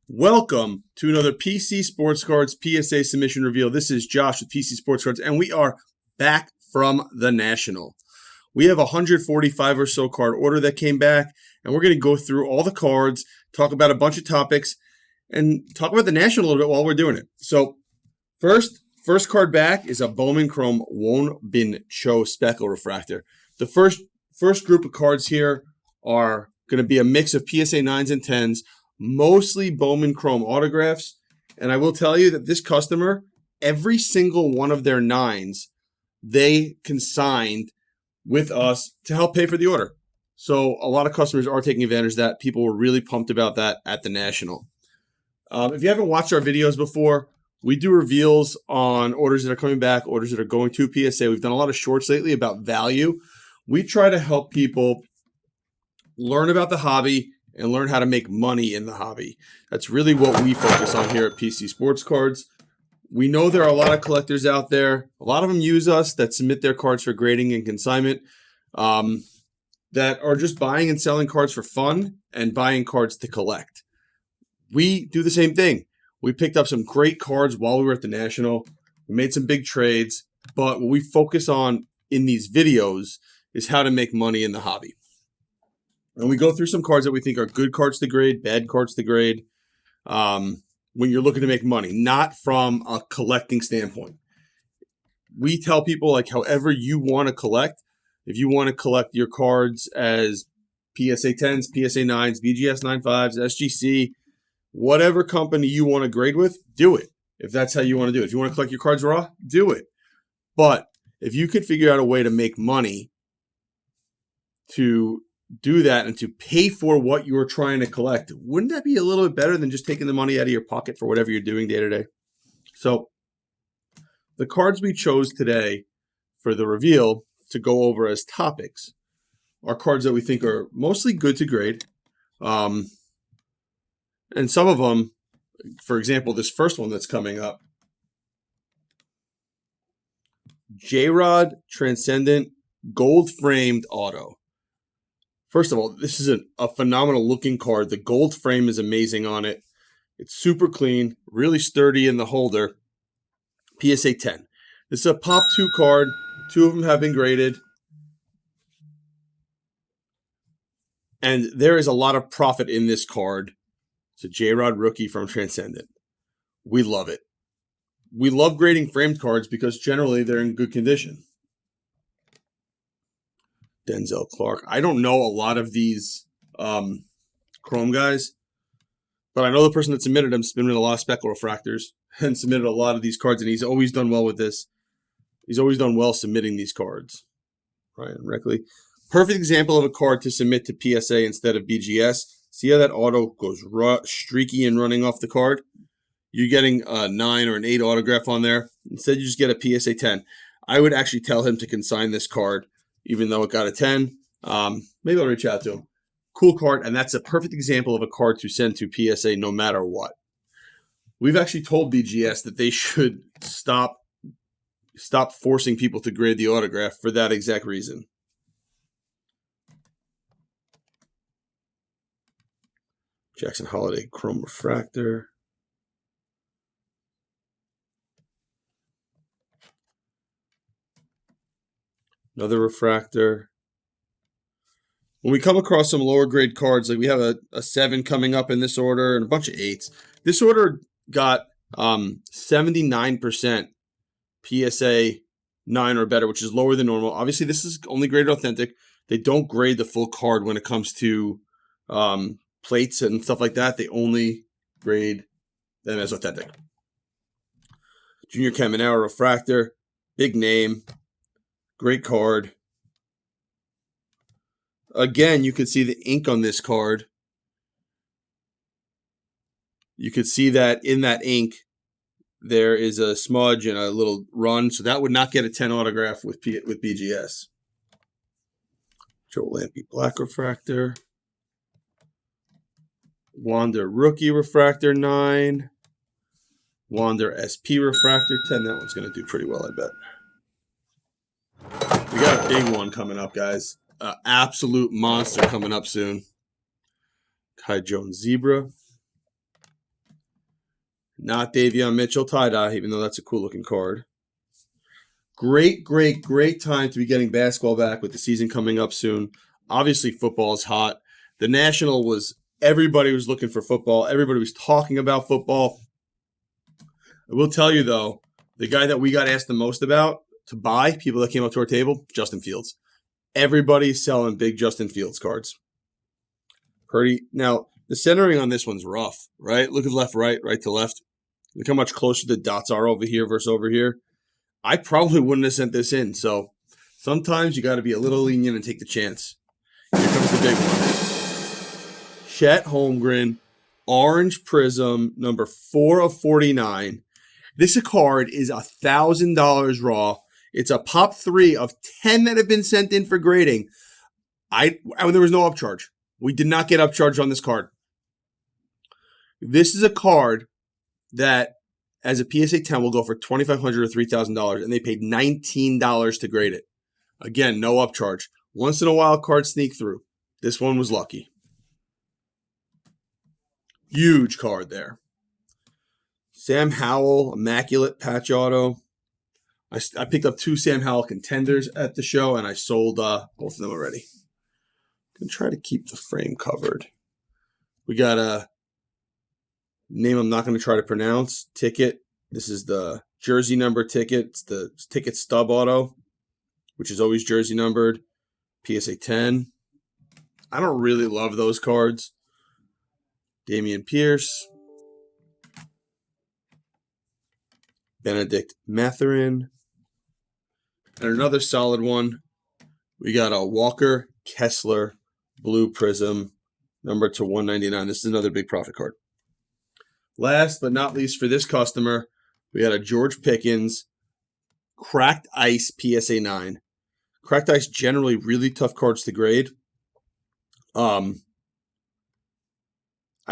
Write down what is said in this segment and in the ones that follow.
Welcome to another PC Sportscards PSA submission reveal. This is Josh with PC Sportscards, and we are back from the National. We have 145 or so card order that came back, and we're going to go through all the cards, talk about a bunch of topics, and talk about the National a little bit while we're doing it. So first card back is a Bowman Chrome Won Bin Cho Speckle Refractor. The first group of cards here are going to be a mix of PSA 9s and 10s, mostly Bowman Chrome autographs. And I will tell you that this customer, every single one of their 9s, they consigned with us to help pay for the order. So a lot of customers are taking advantage of that. People were really pumped about that at the National. If you haven't watched our videos before, we do reveals on orders that are coming back, orders that are going to PSA. We've done a lot of shorts lately about value. We try to help people learn about the hobby and learn how to make money in the hobby. That's really what we focus on here at PC Sportscards. We know there are a lot of collectors out there. A lot of them use us that submit their cards for grading and consignment, that are just buying and selling cards for fun and buying cards to collect. We do the same thing. We picked up some great cards while we were at the National. We made some big trades, but what we focus on in these videos is how to make money in the hobby. And we go through some cards that we think are good cards to grade, bad cards to grade, when you're looking to make money, not from a collecting standpoint. We tell people, like, however you want to collect. If you want to collect your cards as PSA 10s, PSA 9s, BGS 95s, SGC, whatever company you want to grade with, do it. If that's how you want to do it. If you want to collect your cards raw, do it. But if you could figure out a way to make money to do that and to pay for what you're trying to collect, wouldn't that be a little bit better than just taking the money out of your pocket for whatever you're doing day to day? So the cards we chose today for the reveal to go over as topics are cards that we think are mostly good to grade. And some of them, for example, this first one that's coming up, J-Rod Transcendent Gold Framed Auto. First of all, this is a phenomenal looking card. The gold frame is amazing on it. It's super clean, really sturdy in the holder. PSA 10. This is a Pop 2 card. 2 of them have been graded. And there is a lot of profit in this card. It's a J-Rod rookie from Transcendent. We love it. We love grading framed cards because generally they're in good condition. Denzel Clark. I don't know a lot of these Chrome guys, but I know the person that submitted them submitted a lot of Speckle Refractors and submitted a lot of these cards, and he's always done well with this. He's always done well submitting these cards. Ryan Reckley. Perfect example of a card to submit to PSA instead of BGS. See how that auto goes streaky and running off the card? You're getting a 9 or an 8 autograph on there. Instead, you just get a PSA 10. I would actually tell him to consign this card, even though it got a 10. Maybe I'll reach out to him. Cool card, and that's a perfect example of a card to send to PSA no matter what. We've actually told BGS that they should stop forcing people to grade the autograph for that exact reason. Jackson Holiday Chrome Refractor. Another refractor. When we come across some lower grade cards, like we have a 7 coming up in this order and a bunch of 8s. This order got 79% PSA 9 or better, which is lower than normal. Obviously, this is only graded authentic. They don't grade the full card when it comes to plates and stuff like that. They only grade them as authentic. Junior Caminero refractor, big name. Great card. Again, you could see the ink on this card. You could see that in that ink, there is a smudge and a little run. So that would not get a 10 autograph with BGS. Joe Lampe Black Refractor. Wander Rookie Refractor 9. Wander SP Refractor 10. That one's going to do pretty well, I bet. We got a big one coming up, guys. Absolute monster coming up soon. Kai Jones Zebra. Not Davion Mitchell tie-dye, even though that's a cool-looking card. Great time to be getting basketball back with the season coming up soon. Obviously, football is hot. The National was, everybody was looking for football. Everybody was talking about football. I will tell you, though, the guy that we got asked the most about to buy, people that came up to our table, Justin Fields. Everybody's selling big Justin Fields cards. Now, the centering on this one's rough, right? Look at left, right to left. Look how much closer the dots are over here versus over here. I probably wouldn't have sent this in. So sometimes you got to be a little lenient and take the chance. Here comes the big one. Chet Holmgren, orange prism, number 4/49. This card is $1,000 raw. It's a pop 3 of 10 that have been sent in for grading. There was no upcharge. We did not get upcharge on this card. This is a card that, as a PSA 10, will go for $2,500 or $3,000, and they paid $19 to grade it. Again, no upcharge. Once in a while, cards sneak through. This one was lucky. Huge card there. Sam Howell, immaculate patch auto. I picked up 2 Sam Howell contenders at the show, and I sold both of them already. I'm going to try to keep the frame covered. We got a name I'm not going to try to pronounce. Ticket. This is the jersey number ticket. It's the ticket stub auto, which is always jersey numbered. PSA 10. I don't really love those cards. Damian Pierce. Benedict Mathurin. And another solid one. We got a Walker Kessler blue prism, number to 199. This is another big profit card. Last but not least for this customer, we got a George Pickens cracked ice PSA 9. Cracked ice, generally really tough cards to grade. I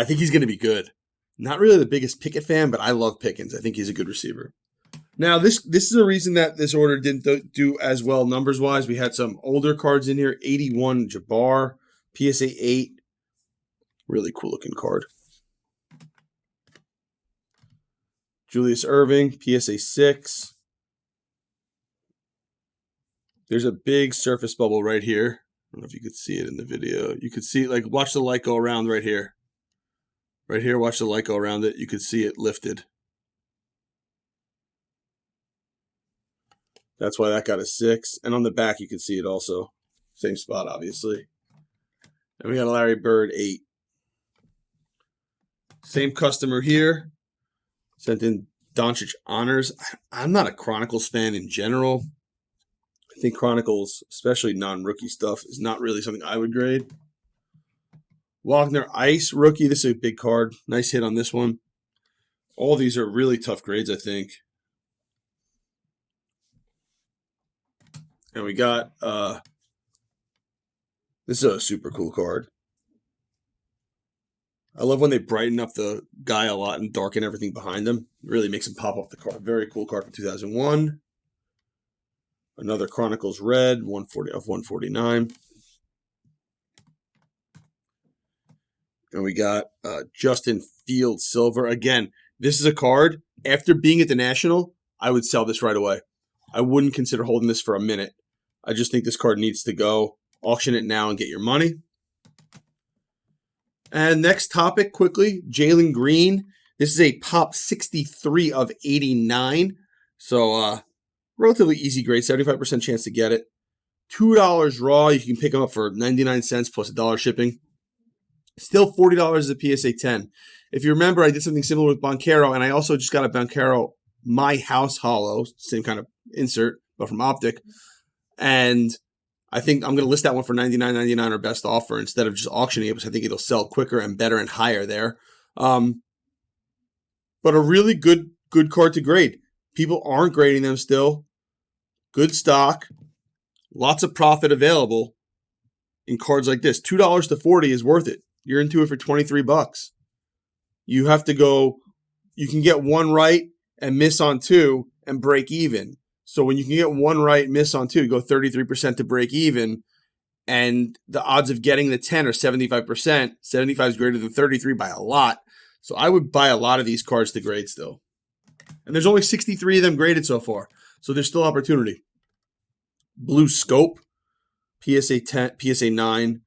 think he's going to be good. Not really the biggest Pickett fan, but I love Pickens. I think he's a good receiver. Now, this is a reason that this order didn't do as well numbers-wise. We had some older cards in here. 81 Jabbar, PSA 8. Really cool-looking card. Julius Erving, PSA 6. There's a big surface bubble right here. I don't know if you could see it in the video. You could see, like, watch the light go around right here. Right here, watch the light go around it. You could see it lifted. That's why that got a 6. And on the back, you can see it also. Same spot, obviously. And we got a Larry Bird 8. Same customer here. Sent in Doncic honors. I'm not a Chronicles fan in general. I think Chronicles, especially non-rookie stuff, is not really something I would grade. Wagner Ice rookie. This is a big card. Nice hit on this one. All these are really tough grades, I think. And we got, this is a super cool card. I love when they brighten up the guy a lot and darken everything behind him. It really makes him pop off the card. Very cool card from 2001. Another Chronicles Red, 140 of 149. And we got Justin Fields Silver. Again, this is a card. After being at the National, I would sell this right away. I wouldn't consider holding this for a minute. I just think this card needs to go. Auction it now and get your money. And next topic, quickly, Jalen Green. This is a pop 63 of 89. So, relatively easy grade, 75% chance to get it. $2 raw. You can pick them up for 99 cents plus $1 shipping. Still $40 as a PSA 10. If you remember, I did something similar with Boncaro, and I also just got a Boncaro My House Hollow, same kind of insert, but from Optic. And I think I'm going to list that one for $99.99 or best offer instead of just auctioning it, because I think it'll sell quicker and better and higher there. But a really good card to grade. People aren't grading them still. Good stock. Lots of profit available in cards like this. $2 to $40 is worth it. You're into it for $23. You have to go, you can get one right and miss on 2 and break even. So when you can get one right, miss on 2, go 33% to break even, and the odds of getting the 10 are 75%. 75 is greater than 33 by a lot. So I would buy a lot of these cards to grade still. And there's only 63 of them graded so far. So there's still opportunity. Blue Scope, PSA 10, PSA 9.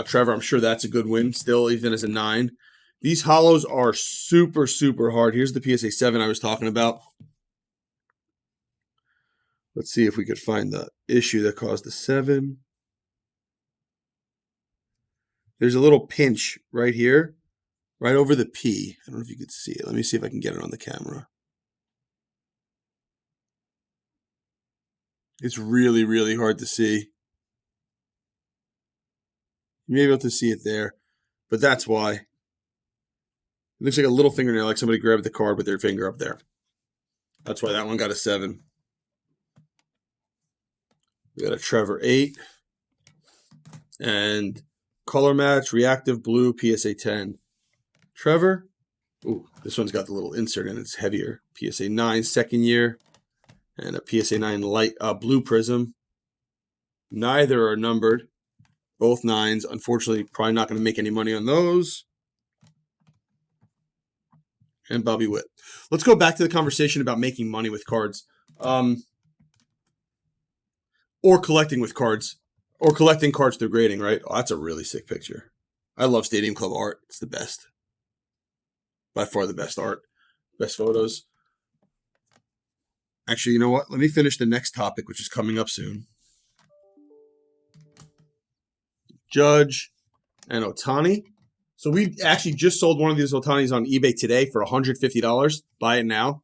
Trevor, I'm sure that's a good win still, even as a 9. These hollows are super, super hard. Here's the PSA 7 I was talking about. Let's see if we could find the issue that caused the 7. There's a little pinch right here, right over the P. I don't know if you could see it. Let me see if I can get it on the camera. It's really, really hard to see. You may be able to see it there, but that's why. It looks like a little fingernail, like somebody grabbed the card with their finger up there. That's why that one got a 7. We got a Trevor 8. And color match, reactive blue, PSA 10. Trevor, ooh, this one's got the little insert in it. It's heavier. PSA 9, second year. And a PSA 9 light blue prism. Neither are numbered. Both 9s. Unfortunately, probably not going to make any money on those. And Bobby Witt. Let's go back to the conversation about making money with cards. Or collecting with cards. Or collecting cards through grading, right? Oh, that's a really sick picture. I love Stadium Club art. It's the best. By far the best art. Best photos. Actually, you know what? Let me finish the next topic, which is coming up soon. Judge and Ohtani. So we actually just sold one of these Ohtanis on eBay today for $150. Buy it now.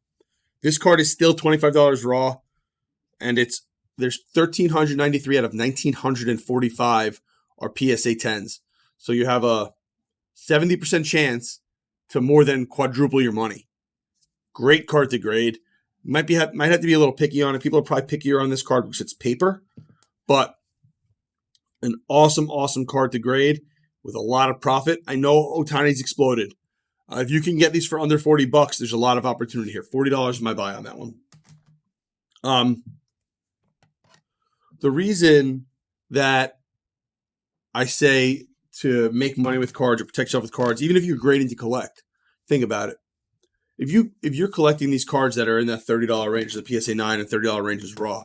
This card is still $25 raw, and there's 1,393 out of 1,945 are PSA 10s. So you have a 70% chance to more than quadruple your money. Great card to grade. Might have to be a little picky on it. People are probably pickier on this card because it's paper, but an awesome, awesome card to grade with a lot of profit. I know Ohtani's exploded. If you can get these for under $40, there's a lot of opportunity here. $40 is my buy on that one. The reason that I say to make money with cards or protect yourself with cards, even if you're grading to collect, think about it. If you're collecting these cards that are in that $30 range, the PSA 9 and $30 range is raw,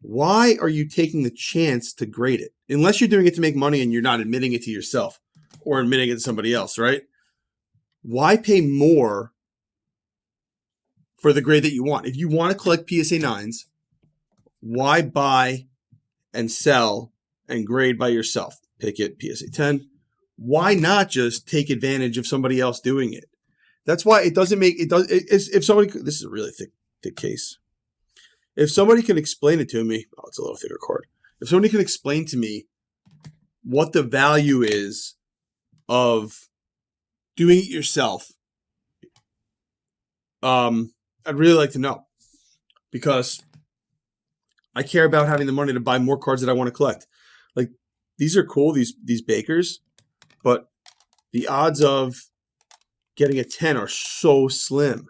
why are you taking the chance to grade it? Unless you're doing it to make money and you're not admitting it to yourself or admitting it to somebody else, right? Why pay more for the grade that you want? If you want to collect PSA 9s, why buy and sell and grade by yourself? Pick it, PSA 10. Why not just take advantage of somebody else doing it? That's why it doesn't make it does. If somebody, this is a really thick case. If somebody can explain it to me, oh, it's a little thicker card. If somebody can explain to me what the value is of doing it yourself, I'd really like to know, because I care about having the money to buy more cards that I want to collect. Like, these are cool, these Bakers, but the odds of getting a 10 are so slim.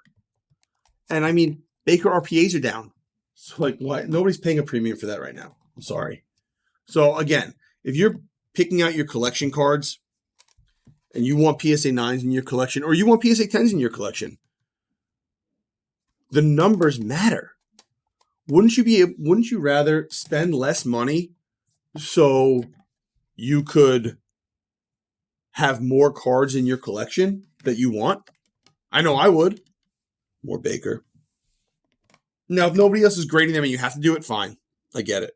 And I mean, Baker RPAs are down. So like, why? Nobody's paying a premium for that right now. I'm sorry. So again, if you're picking out your collection cards and you want PSA 9s in your collection, or you want PSA 10s in your collection, the numbers matter. Wouldn't you rather spend less money so you could have more cards in your collection that you want? I know I would. More Baker. Now, if nobody else is grading them and you have to do it, fine. I get it.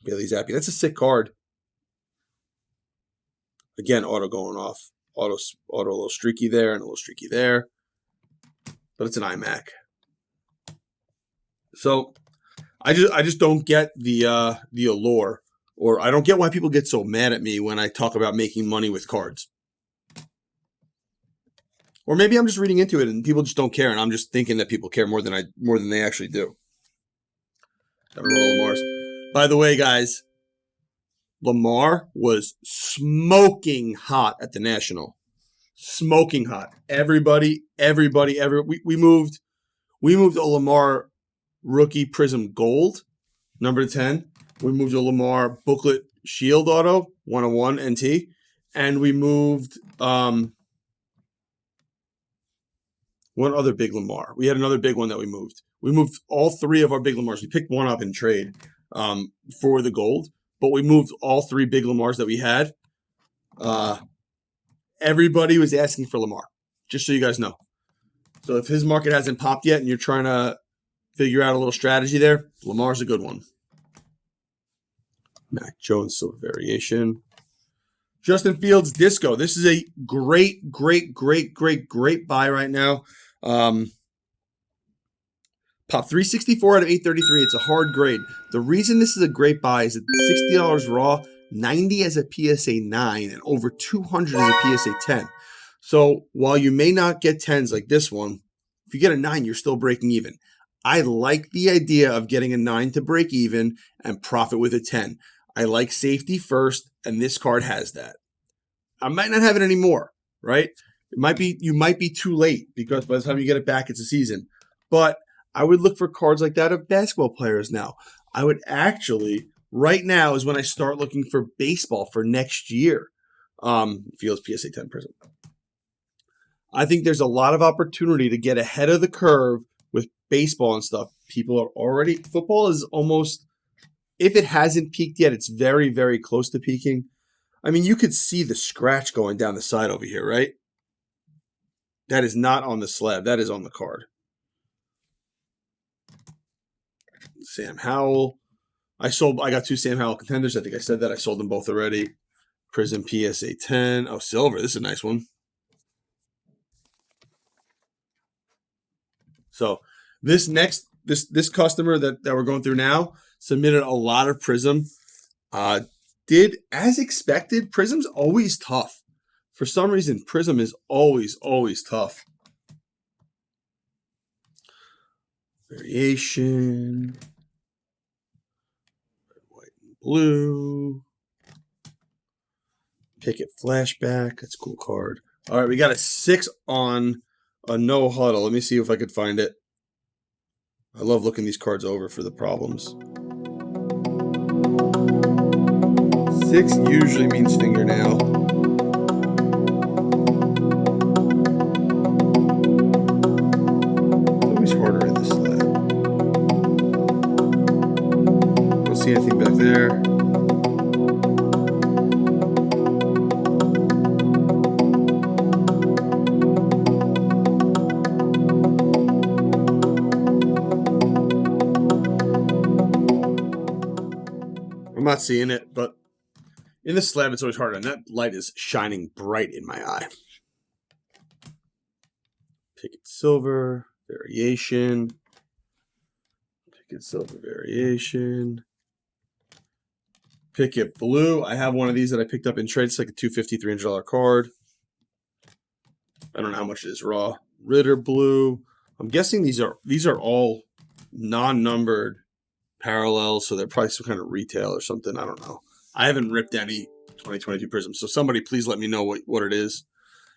Bailey Zappi. That's a sick card. Again, auto going off. Auto a little streaky there and a little streaky there. But it's an iMac. So I just don't get the allure, or I don't get why people get so mad at me when I talk about making money with cards. Or maybe I'm just reading into it and people just don't care, and I'm just thinking that people care more than they actually do. Gotta roll Lamar's. By the way, guys, Lamar was smoking hot at the National. Smoking hot. Everybody. We moved a Lamar rookie Prism Gold, number 10. We moved a Lamar booklet Shield Auto, 101 NT, and we moved One other big Lamar. We had another big one that we moved. We moved all 3 of our big Lamars. We picked one up in trade for the gold, but we moved all 3 big Lamars that we had. Everybody was asking for Lamar, just so you guys know. So if his market hasn't popped yet and you're trying to figure out a little strategy there, Lamar's a good one. Mac Jones silver variation. Justin Fields disco. This is a great buy right now. Pop 364 out of 833. It's a hard grade. The reason this is a great buy is that $60 raw, 90 as a PSA 9, and over 200 as a PSA 10. So while you may not get 10s like this one, if you get a 9, you're still breaking even. I like the idea of getting a 9 to break even and profit with a 10. I like safety first, and this card has that. I might not have it anymore, right? You might be too late because by the time you get it back, it's a season. But I would look for cards like that of basketball players now. I would actually, right now is when I start looking for baseball for next year. Fields PSA 10 Prizm. I think there's a lot of opportunity to get ahead of the curve with baseball and stuff. Football is almost, if it hasn't peaked yet, it's very, very close to peaking. I mean, you could see the scratch going down the side over here, right? That is not on the slab. That is on the card. Sam Howell. I got 2 Sam Howell contenders. I think I said that. I sold them both already. Prizm PSA 10. Oh, silver. This is a nice one. So this customer that we're going through now submitted a lot of Prizm. Did as expected. Prizm's always tough. For some reason, Prizm is always tough. Variation. White and blue. Picket flashback. That's a cool card. All right, we got a 6 on a no huddle. Let me see if I could find it. I love looking these cards over for the problems. 6 usually means fingernail. Always harder in this slab. Don't see anything back there. I'm not seeing it, but in the slab, it's always harder, and that light is shining bright in my eye. Picket silver, variation. Picket silver, variation. Picket blue. I have one of these that I picked up in trade. It's like a $250, $300 card. I don't know how much it is raw. Ritter blue. I'm guessing these are all non-numbered parallels, so they're probably some kind of retail or something. I don't know. I haven't ripped any 2022 Prizm, so somebody please let me know what it is.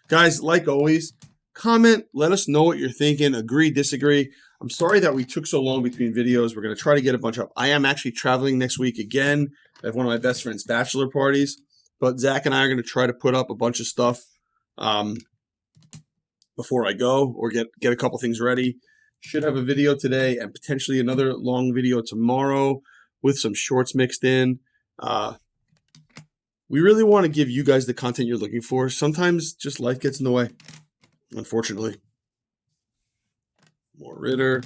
Guys, like always, comment. Let us know what you're thinking. Agree, disagree. I'm sorry that we took so long between videos. We're going to try to get a bunch up. I am actually traveling next week again. I have one of my best friend's bachelor parties, but Zach and I are going to try to put up a bunch of stuff before I go, or get a couple things ready. Should have a video today and potentially another long video tomorrow with some shorts mixed in. We really want to give you guys the content you're looking for. Sometimes just life gets in the way, unfortunately. More Ritter.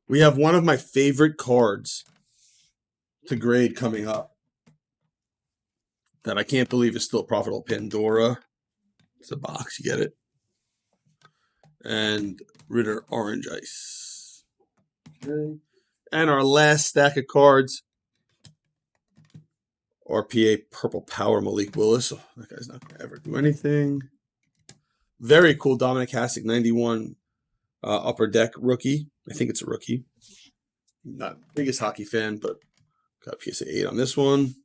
We have one of my favorite cards to grade coming up that I can't believe is still profitable. Pandora. It's a box, you get it. And Ritter Orange Ice. Okay. And our last stack of cards, RPA Purple Power Malik Willis. Oh, that guy's not going to ever do anything. Very cool Dominic Hasek 91 Upper Deck rookie. I think it's a rookie. Not biggest hockey fan, but got PSA 8 on this one.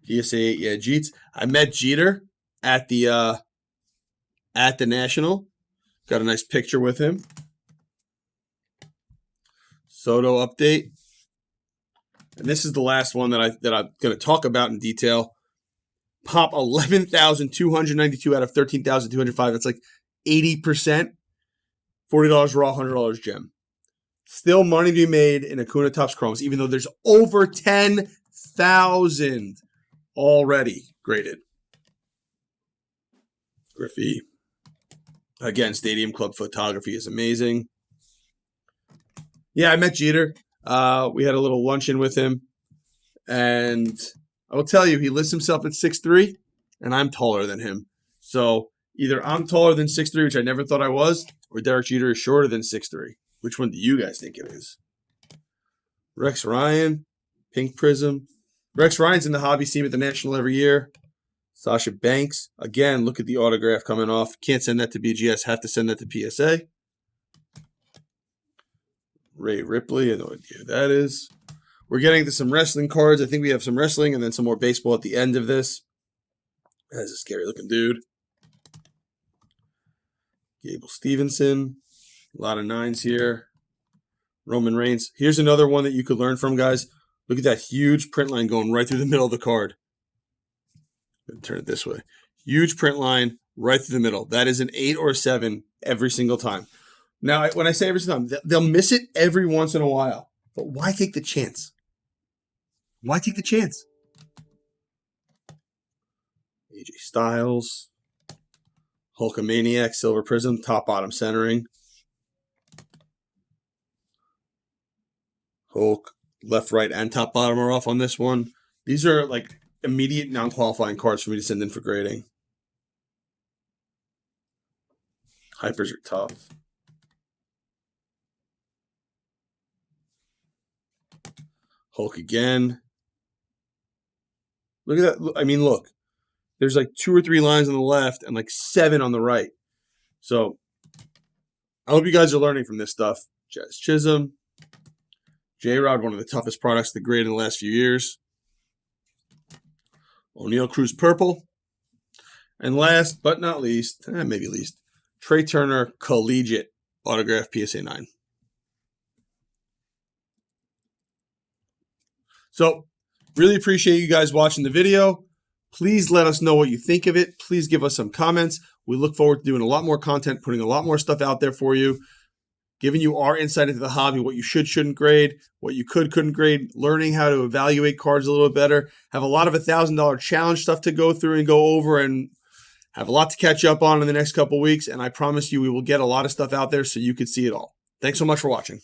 PSA 8, yeah, Jeets. I met Jeter at the National. Got a nice picture with him. Soto update. And this is the last one that I'm going to talk about in detail. Pop 11,292 out of 13,205. That's like 80%, $40 raw, $100 gem. Still money to be made in Acuna Topps Chromes, even though there's over 10,000 already graded. Griffey. Again, Stadium Club photography is amazing. Yeah, I met Jeter. We had a little luncheon with him. And I will tell you, he lists himself at 6'3", and I'm taller than him. So either I'm taller than 6'3", which I never thought I was, or Derek Jeter is shorter than 6'3". Which one do you guys think it is? Rex Ryan, pink prism. Rex Ryan's in the hobby team at the National every year. Sasha Banks. Again, look at the autograph coming off. Can't send that to BGS. Have to send that to PSA. Ray Ripley. I have no idea who that is. We're getting to some wrestling cards. I think we have some wrestling and then some more baseball at the end of this. That's a scary looking dude. Gable Stevenson. A lot of 9s here. Roman Reigns. Here's another one that you could learn from, guys. Look at that huge print line going right through the middle of the card. Turn it this way. Huge print line right through the middle. That is an 8 or a 7 every single time. Now, when I say every single time, they'll miss it every once in a while. But why take the chance? Why take the chance? AJ Styles. Hulkamaniac, Silver Prism, top, bottom centering. Hulk, left, right, and top, bottom are off on this one. These are like immediate non-qualifying cards for me to send in for grading. Hypers are tough. Hulk again. Look at that. I mean, look. There's like 2 or 3 lines on the left and like 7 on the right. So I hope you guys are learning from this stuff. Jazz Chisholm. J-Rod, one of the toughest products to grade in the last few years. O'Neal Cruz Purple. And last but not least, maybe least, Trey Turner Collegiate Autograph PSA 9. So, really appreciate you guys watching the video. Please let us know what you think of it. Please give us some comments. We look forward to doing a lot more content, putting a lot more stuff out there for you, giving you our insight into the hobby, what you shouldn't grade, what you couldn't grade, learning how to evaluate cards a little bit better, have a lot of $1,000 challenge stuff to go through and go over, and have a lot to catch up on in the next couple weeks. And I promise you we will get a lot of stuff out there so you can see it all. Thanks so much for watching.